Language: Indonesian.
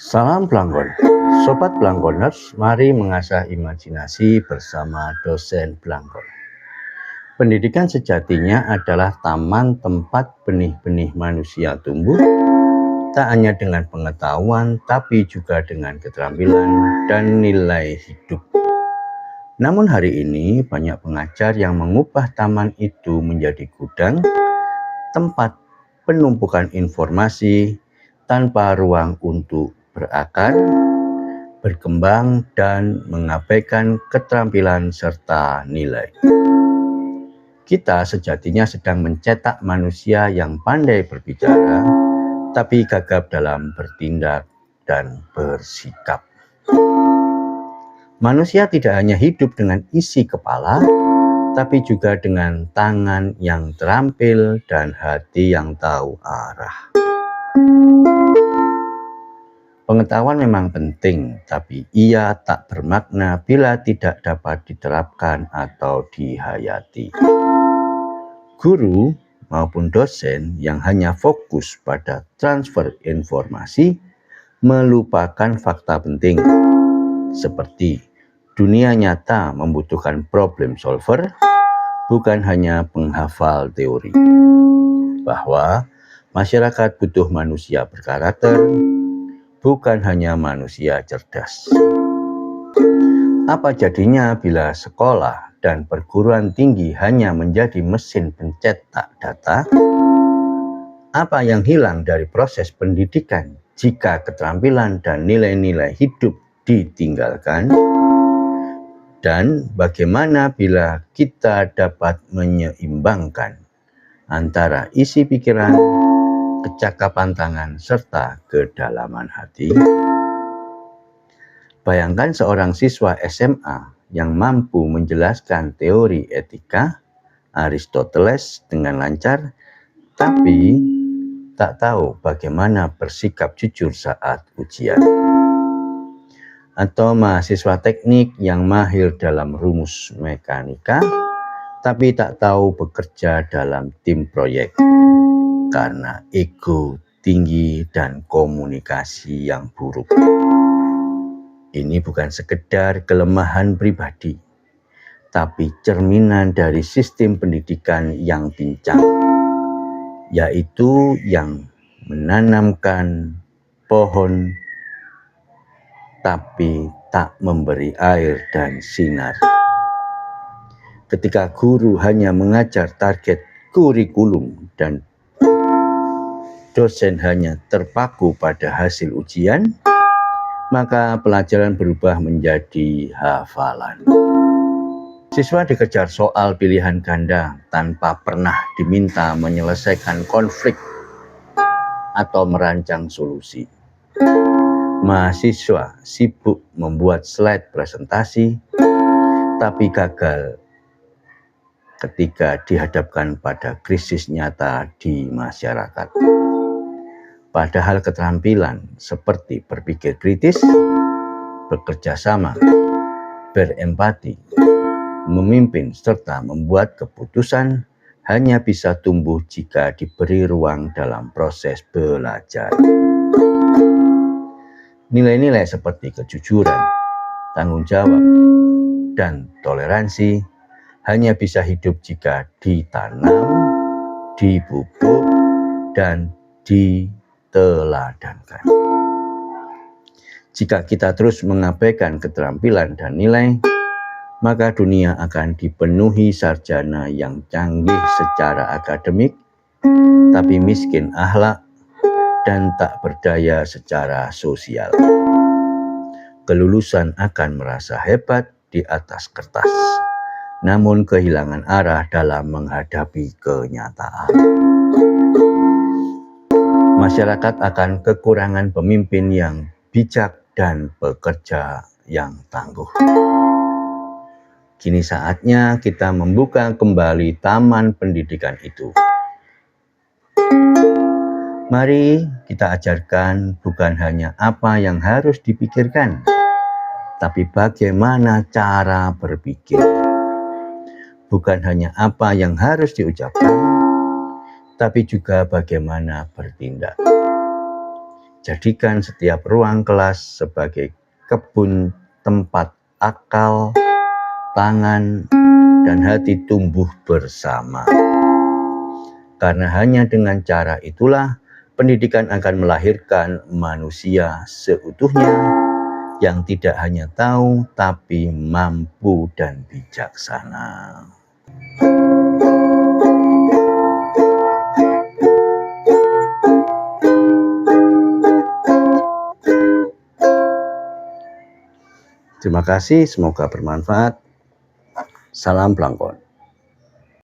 Salam Pelanggon, Sobat Pelanggoners, mari mengasah imajinasi bersama dosen Pelanggon. Pendidikan sejatinya adalah taman tempat benih-benih manusia tumbuh, tak hanya dengan pengetahuan, tapi juga dengan keterampilan dan nilai hidup. Namun hari ini banyak pengajar yang mengubah taman itu menjadi gudang, tempat penumpukan informasi tanpa ruang untuk berakar, berkembang, dan mengabaikan keterampilan serta nilai. Kita sejatinya sedang mencetak manusia yang pandai berbicara, tapi gagap dalam bertindak dan bersikap. Manusia tidak hanya hidup dengan isi kepala, tapi juga dengan tangan yang terampil dan hati yang tahu arah. Pengetahuan memang penting, tapi ia tak bermakna bila tidak dapat diterapkan atau dihayati. Guru maupun dosen yang hanya fokus pada transfer informasi melupakan fakta penting, seperti dunia nyata membutuhkan problem solver, bukan hanya penghafal teori. Bahwa masyarakat butuh manusia berkarakter, bukan hanya manusia cerdas. Apa jadinya bila sekolah dan perguruan tinggi hanya menjadi mesin pencetak data? Apa yang hilang dari proses pendidikan jika keterampilan dan nilai-nilai hidup ditinggalkan? Dan bagaimana bila kita dapat menyeimbangkan antara isi pikiran, kecakapan tangan, serta kedalaman hati? Bayangkan seorang siswa SMA yang mampu menjelaskan teori etika Aristoteles dengan lancar, tapi tak tahu bagaimana bersikap jujur saat ujian. Atau mahasiswa teknik yang mahir dalam rumus mekanika, tapi tak tahu bekerja dalam tim proyek karena ego tinggi dan komunikasi yang buruk. Ini bukan sekedar kelemahan pribadi, tapi cerminan dari sistem pendidikan yang pincang, yaitu yang menanamkan pohon tapi tak memberi air dan sinar. Ketika guru hanya mengajar target kurikulum dan dosen hanya terpaku pada hasil ujian, maka pelajaran berubah menjadi hafalan. Siswa dikejar soal pilihan ganda tanpa pernah diminta menyelesaikan konflik atau merancang solusi. Mahasiswa sibuk membuat slide presentasi, tapi gagal ketika dihadapkan pada krisis nyata di masyarakat. Padahal keterampilan seperti berpikir kritis, bekerja sama, berempati, memimpin, serta membuat keputusan hanya bisa tumbuh jika diberi ruang dalam proses belajar. Nilai-nilai seperti kejujuran, tanggung jawab, dan toleransi hanya bisa hidup jika ditanam, dipupuk, dan diteladankan. Jika kita terus mengabaikan keterampilan dan nilai, maka dunia akan dipenuhi sarjana yang canggih secara akademik, tapi miskin akhlak dan tak berdaya secara sosial. Kelulusan akan merasa hebat di atas kertas, namun kehilangan arah dalam menghadapi kenyataan. Masyarakat akan kekurangan pemimpin yang bijak dan pekerja yang tangguh. Kini saatnya kita membuka kembali taman pendidikan itu. Mari kita ajarkan bukan hanya apa yang harus dipikirkan, tapi bagaimana cara berpikir. Bukan hanya apa yang harus diucapkan, tapi juga bagaimana bertindak. Jadikan setiap ruang kelas sebagai kebun tempat akal, tangan, dan hati tumbuh bersama. Karena hanya dengan cara itulah pendidikan akan melahirkan manusia seutuhnya yang tidak hanya tahu tapi mampu dan bijaksana. Terima kasih, semoga bermanfaat. Salam Blangkon.